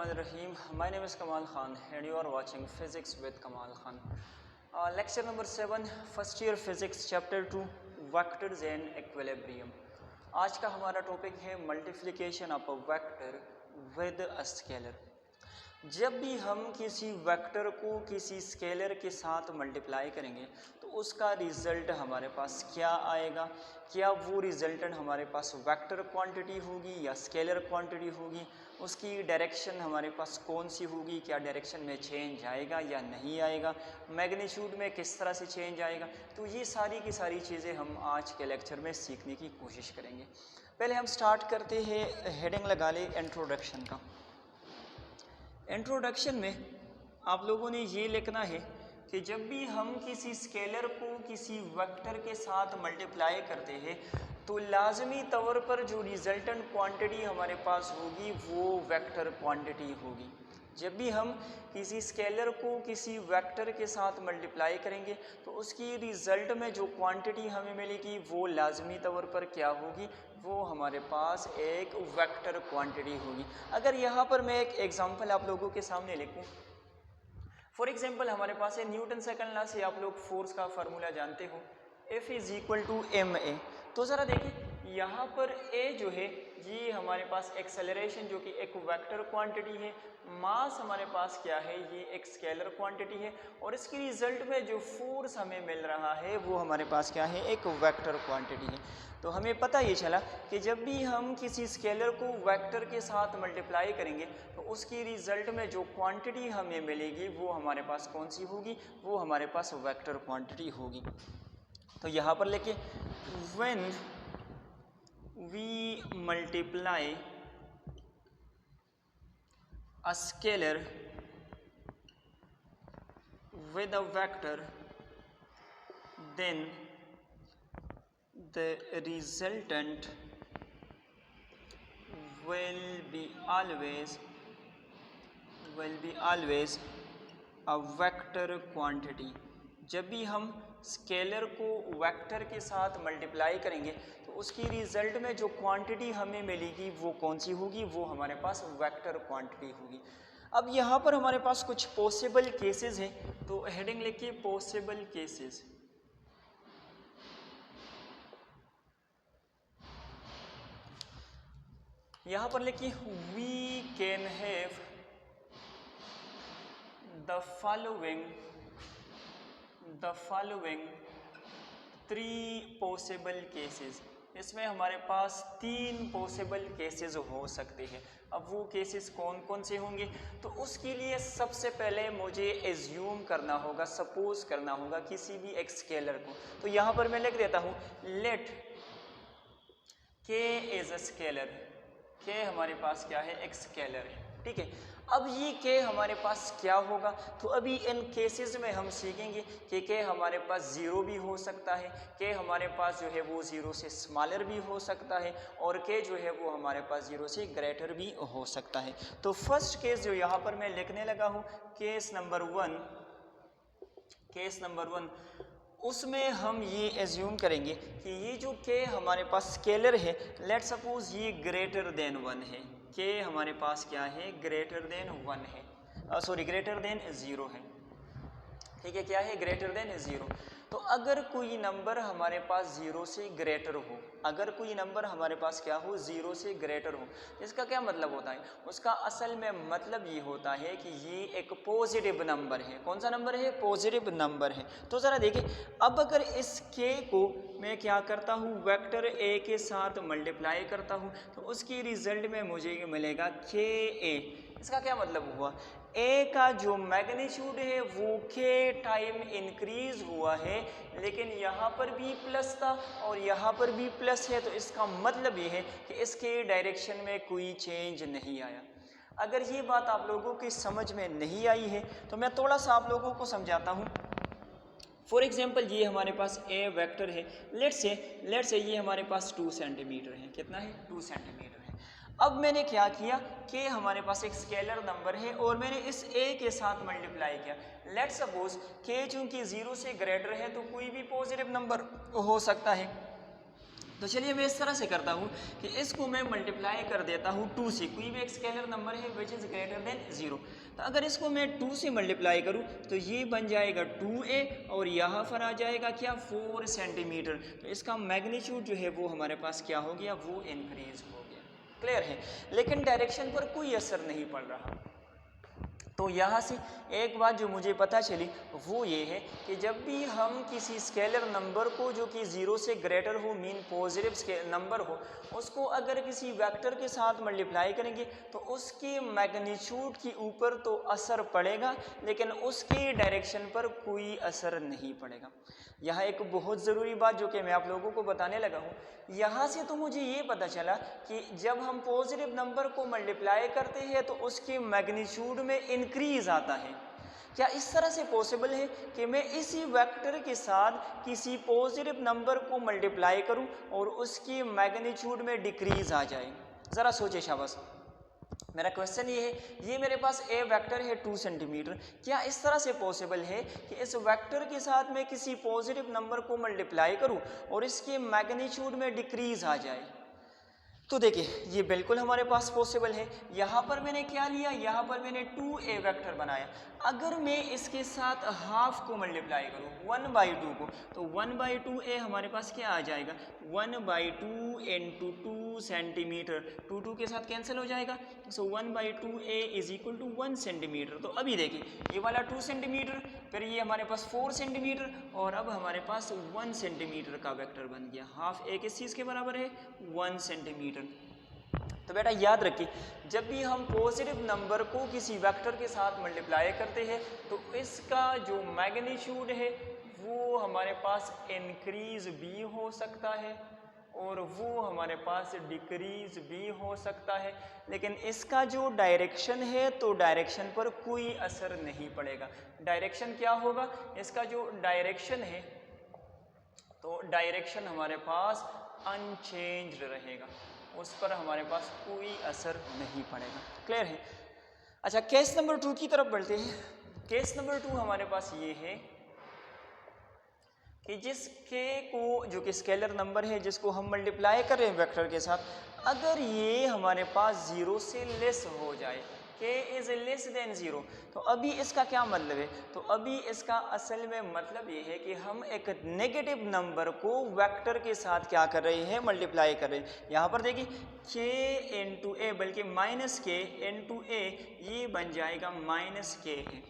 Bismillahirrahmanirrahim. My name is Kamal Khan and you are watching Physics with Kamal Khan. Lecture number 7, first year physics, chapter 2, vectors and equilibrium. आज का हमारा topic है multiplication of a vector with a scalar. जब भी हम किसी vector को किसी स्केलर के साथ मल्टीप्लाई करेंगे तो उसका रिज़ल्ट हमारे पास क्या आएगा, क्या वो रिज़ल्टेंट हमारे पास वेक्टर क्वांटिटी होगी या स्केलर क्वांटिटी होगी, उसकी डायरेक्शन हमारे पास कौन सी होगी, क्या डायरेक्शन में चेंज आएगा या नहीं आएगा, मैग्नीट्यूड में किस तरह से चेंज आएगा। तो ये सारी की सारी चीज़ें हम आज के लेक्चर में सीखने की कोशिश करेंगे। पहले हम स्टार्ट करते हैं, हेडिंग लगा ले इंट्रोडक्शन का। इंट्रोडक्शन में आप लोगों ने ये लिखना है कि जब भी हम किसी स्केलर को किसी वेक्टर के साथ मल्टीप्लाई करते हैं तो लाजमी तौर पर जो रिजल्टेंट क्वांटिटी हमारे पास होगी वो वेक्टर क्वांटिटी होगी। जब भी हम किसी स्केलर को किसी वेक्टर के साथ मल्टीप्लाई करेंगे तो उसकी रिज़ल्ट में जो क्वांटिटी हमें मिलेगी वो लाजमी तौर पर क्या होगी, वो हमारे पास एक वेक्टर क्वांटिटी होगी। अगर यहाँ पर मैं एक एग्जांपल आप लोगों के सामने लिखूँ, फॉर एग्जांपल हमारे पास है न्यूटन सेकंड लॉ से आप लोग फोर्स का फार्मूला जानते हो, F = ma। तो ज़रा देखिए यहाँ पर a जो है ये हमारे पास एक्सेलरेशन जो कि एक वेक्टर क्वांटिटी है, मास हमारे पास क्या है, ये एक स्केलर क्वांटिटी है, और इसकी रिजल्ट में जो फोर्स हमें मिल रहा है वो हमारे पास क्या है, एक वेक्टर क्वांटिटी है। तो हमें पता ये चला कि जब भी हम किसी स्केलर को वेक्टर के साथ मल्टीप्लाई करेंगे तो उसकी रिजल्ट में जो क्वांटिटी हमें मिलेगी वो हमारे पास कौन सी होगी, वो हमारे पास वेक्टर क्वांटिटी होगी। तो यहाँ पर लेके when we multiply a scalar with a vector then the resultant will be always a vector quantity। जब भी हम स्केलर को वेक्टर के साथ मल्टीप्लाई करेंगे तो उसकी रिज़ल्ट में जो क्वांटिटी हमें मिलेगी वो कौन सी होगी, वो हमारे पास वेक्टर क्वांटिटी होगी। अब यहाँ पर हमारे पास कुछ पॉसिबल केसेस हैं, तो हेडिंग लिखिए पॉसिबल केसेस। यहाँ पर लिखिए we can have the following 3 possible cases. इसमें हमारे पास 3 पॉसिबल केसेस हो सकते हैं। अब वो केसेस कौन कौन से होंगे, तो उसके लिए सबसे पहले मुझे एज्यूम करना होगा, सपोज करना होगा किसी भी एक स्केलर को। तो यहाँ पर मैं लिख देता हूँ लेट के इज अ स्केलर। के हमारे पास क्या है, एक स्केलर है, ठीक है। अब ये के हमारे पास क्या होगा, तो अभी इन केसेस में हम सीखेंगे कि के हमारे पास ज़ीरो भी हो सकता है, के हमारे पास जो है वो ज़ीरो से स्मॉलर भी हो सकता है, और के जो है वो हमारे पास ज़ीरो से ग्रेटर भी हो सकता है। तो फर्स्ट केस जो यहाँ पर मैं लिखने लगा हूँ, केस नंबर वन, उसमें हम ये एज्यूम करेंगे कि ये जो के हमारे पास स्केलर है, लेट सपोज ये ग्रेटर देन 1 है। के हमारे पास क्या है, ग्रेटर देन 1 है, ग्रेटर देन 0 है, ठीक है। क्या है, ग्रेटर देन 0। तो अगर कोई नंबर हमारे पास 0 से ग्रेटर हो, अगर कोई नंबर हमारे पास क्या हो, 0 से ग्रेटर हो, इसका क्या मतलब होता है, उसका असल में मतलब ये होता है कि ये एक पॉजिटिव नंबर है। कौन सा नंबर है, पॉजिटिव नंबर है। तो ज़रा देखिए, अब अगर इस के को मैं क्या करता हूँ, वेक्टर ए के साथ मल्टीप्लाई करता हूँ तो उसकी रिजल्ट में मुझे मिलेगा के ए। इसका क्या मतलब हुआ, ए का जो मैग्नीट्यूड है वो के टाइम इंक्रीज हुआ है, लेकिन यहाँ पर भी प्लस था और यहाँ पर भी प्लस है, तो इसका मतलब ये है कि इसके डायरेक्शन में कोई चेंज नहीं आया। अगर ये बात आप लोगों की समझ में नहीं आई है तो मैं थोड़ा सा आप लोगों को समझाता हूँ। फॉर एग्जाम्पल ये हमारे पास ए वेक्टर है, लेट्स से ये हमारे पास 2 सेंटीमीटर है। कितना है, 2 सेंटीमीटर है। अब मैंने क्या किया कि हमारे पास एक स्केलर नंबर है और मैंने इस a के साथ मल्टीप्लाई किया। लेट सपोज k चूंकि 0 से ग्रेटर है तो कोई भी पॉजिटिव नंबर हो सकता है। तो चलिए मैं इस तरह से करता हूँ कि इसको मैं मल्टीप्लाई कर देता हूँ 2 से, कोई भी एक स्केलर नंबर है विच इज़ ग्रेटर देन 0। तो अगर इसको मैं 2 से मल्टीप्लाई करूँ तो ये बन जाएगा 2a और यहाँ पर आ जाएगा क्या 4 सेंटीमीटर। तो इसका मैग्नीट्यूड जो है वो हमारे पास क्या हो गया, वो इंक्रीज हो गया। क्लियर है, लेकिन डायरेक्शन पर कोई असर नहीं पड़ रहा। तो यहाँ से एक बात जो मुझे पता चली वो ये है कि जब भी हम किसी स्केलर नंबर को जो कि 0 से ग्रेटर हो, मीन पॉजिटिव नंबर हो, उसको अगर किसी वेक्टर के साथ मल्टीप्लाई करेंगे तो उसके मैग्नीट्यूड के ऊपर तो असर पड़ेगा, लेकिन उसके डायरेक्शन पर कोई असर नहीं पड़ेगा। यहाँ एक बहुत ज़रूरी बात जो कि मैं आप लोगों को बताने लगा हूँ, यहाँ से तो मुझे ये पता चला कि जब हम पॉजिटिव नंबर को मल्टीप्लाई करते हैं तो उसके मैग्नीट्यूड में इंक्रीज आता है। क्या इस तरह से पॉसिबल है कि मैं इसी वेक्टर के साथ किसी पॉजिटिव नंबर को मल्टीप्लाई करूं और उसकी मैग्नीट्यूड में डिक्रीज आ जाए? ज़रा सोचिए शाबाश। मेरा क्वेश्चन ये है, ये मेरे पास ए वेक्टर है 2 सेंटीमीटर, क्या इस तरह से पॉसिबल है कि इस वेक्टर के साथ मैं किसी पॉजिटिव नंबर को मल्टीप्लाई करूं और इसके मैग्नीट्यूड में डिक्रीज आ जाए? तो देखिए ये बिल्कुल हमारे पास पॉसिबल है। यहाँ पर मैंने क्या लिया, यहाँ पर मैंने 2a वेक्टर बनाया। अगर मैं इसके साथ हाफ को मल्टीप्लाई करूँ 1/2 को, तो 1/2a हमारे पास क्या आ जाएगा, 1/2 इंटू 2 सेंटीमीटर, 2 के साथ कैंसिल हो जाएगा, so 1/2a is equal to 1 centimetre. तो अभी देखिए ये वाला 2 सेंटीमीटर, फिर ये हमारे पास 4 सेंटीमीटर और अब हमारे पास 1 सेंटीमीटर का वेक्टर बन गया। हाफ a किस चीज़ के बराबर है, 1 सेंटीमीटर। तो बेटा याद रखिए, जब भी हम पॉजिटिव नंबर को किसी वेक्टर के साथ मल्टीप्लाई करते हैं तो इसका जो मैग्नीट्यूड है वो हमारे पास इंक्रीज भी हो सकता है और वो हमारे पास डिक्रीज भी हो सकता है, लेकिन इसका जो डायरेक्शन है तो डायरेक्शन पर कोई असर नहीं पड़ेगा। डायरेक्शन क्या होगा, इसका जो डायरेक्शन है तो डायरेक्शन हमारे पास अनचेंज्ड रहेगा, उस पर हमारे पास कोई असर नहीं पड़ेगा। क्लियर है? अच्छा, केस नंबर 2 की तरफ बढ़ते हैं। केस नंबर 2 हमारे पास ये है कि जिस k को, जो कि स्केलर नंबर है जिसको हम मल्टीप्लाई कर रहे हैं वेक्टर के साथ, अगर ये हमारे पास 0 से लेस हो जाए, k इज लेस देन 0, तो अभी इसका क्या मतलब है, तो अभी इसका असल में मतलब ये है कि हम एक नेगेटिव नंबर को वेक्टर के साथ क्या कर रहे हैं, मल्टीप्लाई कर रहे हैं। यहाँ पर देखिए k इंटू ए, बल्कि माइनस k इंटू ए, ये बन जाएगा माइनस k है।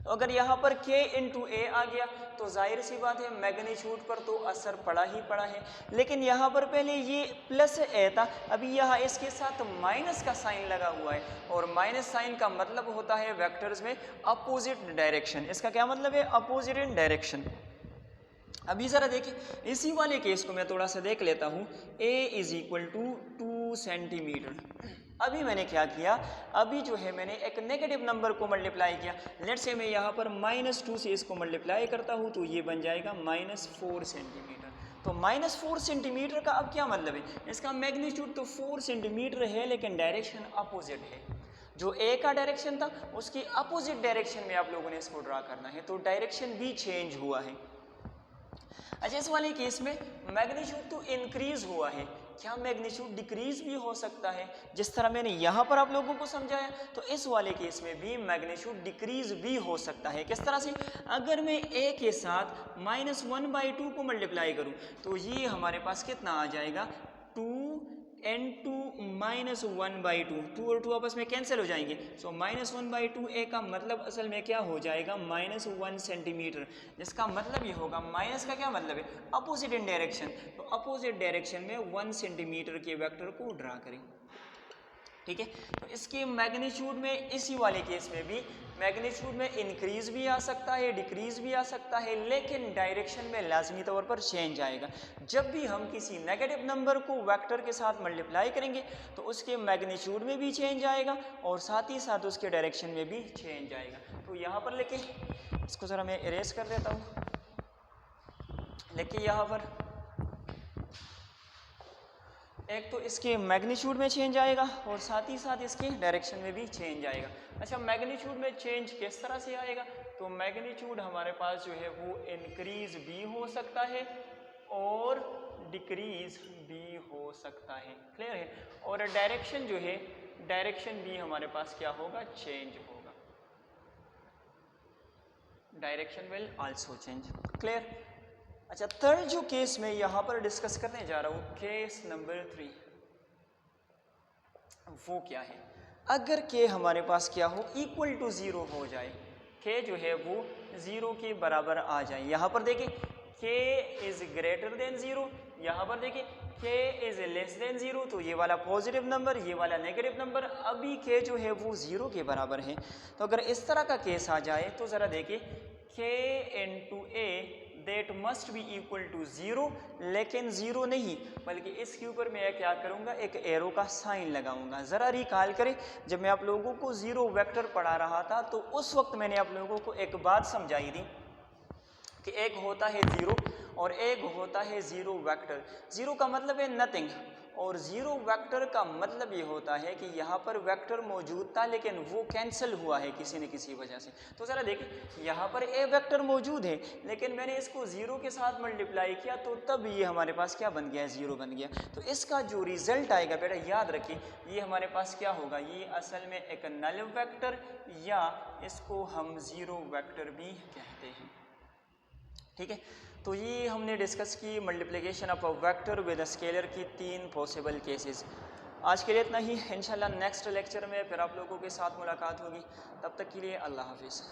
अगर यहाँ पर k इंटू ए आ गया तो जाहिर सी बात है मैग्नीट्यूड पर तो असर पड़ा ही पड़ा है, लेकिन यहाँ पर पहले ये प्लस ए था, अभी यहाँ इसके साथ माइनस का साइन लगा हुआ है और माइनस साइन का मतलब होता है वेक्टर्स में अपोजिट डायरेक्शन। इसका क्या मतलब है, अपोजिट इन डायरेक्शन। अभी ज़रा देखिए इसी वाले केस को मैं थोड़ा सा देख लेता हूँ, a is equal to 2 centimetre. अभी मैंने क्या किया, अभी जो है मैंने एक नेगेटिव नंबर को मल्टीप्लाई किया। लेट्स से मैं यहाँ पर -2 से इसको मल्टीप्लाई करता हूँ तो ये बन जाएगा -4 सेंटीमीटर। तो -4 सेंटीमीटर का अब क्या मतलब है, इसका मैग्नीट्यूड तो 4 सेंटीमीटर है लेकिन डायरेक्शन अपोजिट है। जो ए का डायरेक्शन था उसकी अपोजिट डायरेक्शन में आप लोगों ने इसको ड्रा करना है, तो डायरेक्शन भी चेंज हुआ है। अच्छा, इस वाले केस में मैग्नीट्यूड तो इंक्रीज हुआ है, क्या मैग्नीट्यूड डिक्रीज भी हो सकता है? जिस तरह मैंने यहाँ पर आप लोगों को समझाया तो इस वाले केस में भी मैग्नीट्यूड डिक्रीज भी हो सकता है। किस तरह से, अगर मैं a के साथ -1/2 को मल्टीप्लाई करूँ तो ये हमारे पास कितना आ जाएगा, 2 इंटू -1/2, 2 और 2 आपस में कैंसिल हो जाएंगे, सो -1/2 a का मतलब असल में क्या हो जाएगा, -1 सेंटीमीटर, जिसका मतलब ये होगा, माइनस का क्या मतलब है, अपोजिट इन डायरेक्शन, तो अपोजिट डायरेक्शन में 1 सेंटीमीटर के वेक्टर को ड्रा करें। ठीक है, तो इसके मैग्नीट्यूड में इसी वाले केस में भी मैग्नीट्यूड में इंक्रीज भी आ सकता है, डिक्रीज भी आ सकता है, लेकिन डायरेक्शन में लाजमी तौर पर चेंज आएगा। जब भी हम किसी नेगेटिव नंबर को वेक्टर के साथ मल्टीप्लाई करेंगे तो उसके मैग्नीट्यूड में भी चेंज आएगा और साथ ही साथ उसके डायरेक्शन में भी चेंज आएगा। तो यहाँ पर लेके इसको ज़रा मैं इरेज कर देता हूँ, लेकिन यहाँ पर एक तो इसके मैग्नीट्यूड में चेंज आएगा और साथ ही साथ इसके डायरेक्शन में भी चेंज आएगा। अच्छा, मैग्नीट्यूड में चेंज किस तरह से आएगा, तो मैग्नीट्यूड हमारे पास जो है वो इंक्रीज भी हो सकता है और डिक्रीज भी हो सकता है। क्लियर है। और डायरेक्शन जो है, डायरेक्शन भी हमारे पास क्या होगा, चेंज होगा, direction will also change. Clear. अच्छा, थर्ड जो केस मैं यहाँ पर डिस्कस करने जा रहा हूँ, केस नंबर 3, वो क्या है, अगर के हमारे पास क्या हो, इक्वल टू 0 हो जाए, के जो है वो 0 के बराबर आ जाए। यहाँ पर देखिए के इज ग्रेटर देन 0, यहाँ पर देखिए के इज लेस देन 0, तो ये वाला पॉजिटिव नंबर, ये वाला नेगेटिव नंबर, अभी के जो है वो 0 के बराबर है। तो अगर इस तरह का केस आ जाए तो ज़रा देखिए के into a that must be equal to 0, लेकिन 0 नहीं, बल्कि इसके ऊपर मैं क्या करूँगा, एक एरो का साइन लगाऊंगा। ज़रा रिकॉल करें, जब मैं आप लोगों को ज़ीरो वेक्टर पढ़ा रहा था तो उस वक्त मैंने आप लोगों को एक बात समझाई थी कि एक होता है 0 और एक होता है 0 वेक्टर। 0 का मतलब है नथिंग और 0 वेक्टर का मतलब ये होता है कि यहाँ पर वेक्टर मौजूद था लेकिन वो कैंसिल हुआ है किसी न किसी वजह से। तो ज़रा देखिए यहाँ पर ए वेक्टर मौजूद है लेकिन मैंने इसको 0 के साथ मल्टीप्लाई किया तो तब ये हमारे पास क्या बन गया, 0 बन गया। तो इसका जो रिजल्ट आएगा बेटा याद रखिए, ये हमारे पास क्या होगा, ये असल में एक नल वेक्टर या इसको हम 0 वेक्टर भी कहते हैं। ठीक है, तो ये हमने डिस्कस की multiplication of a vector with a scalar की 3 पॉसिबल केसेस। आज के लिए इतना ही, इंशाल्लाह नेक्स्ट लेक्चर में फिर आप लोगों के साथ मुलाकात होगी। तब तक के लिए अल्लाह हाफिज़।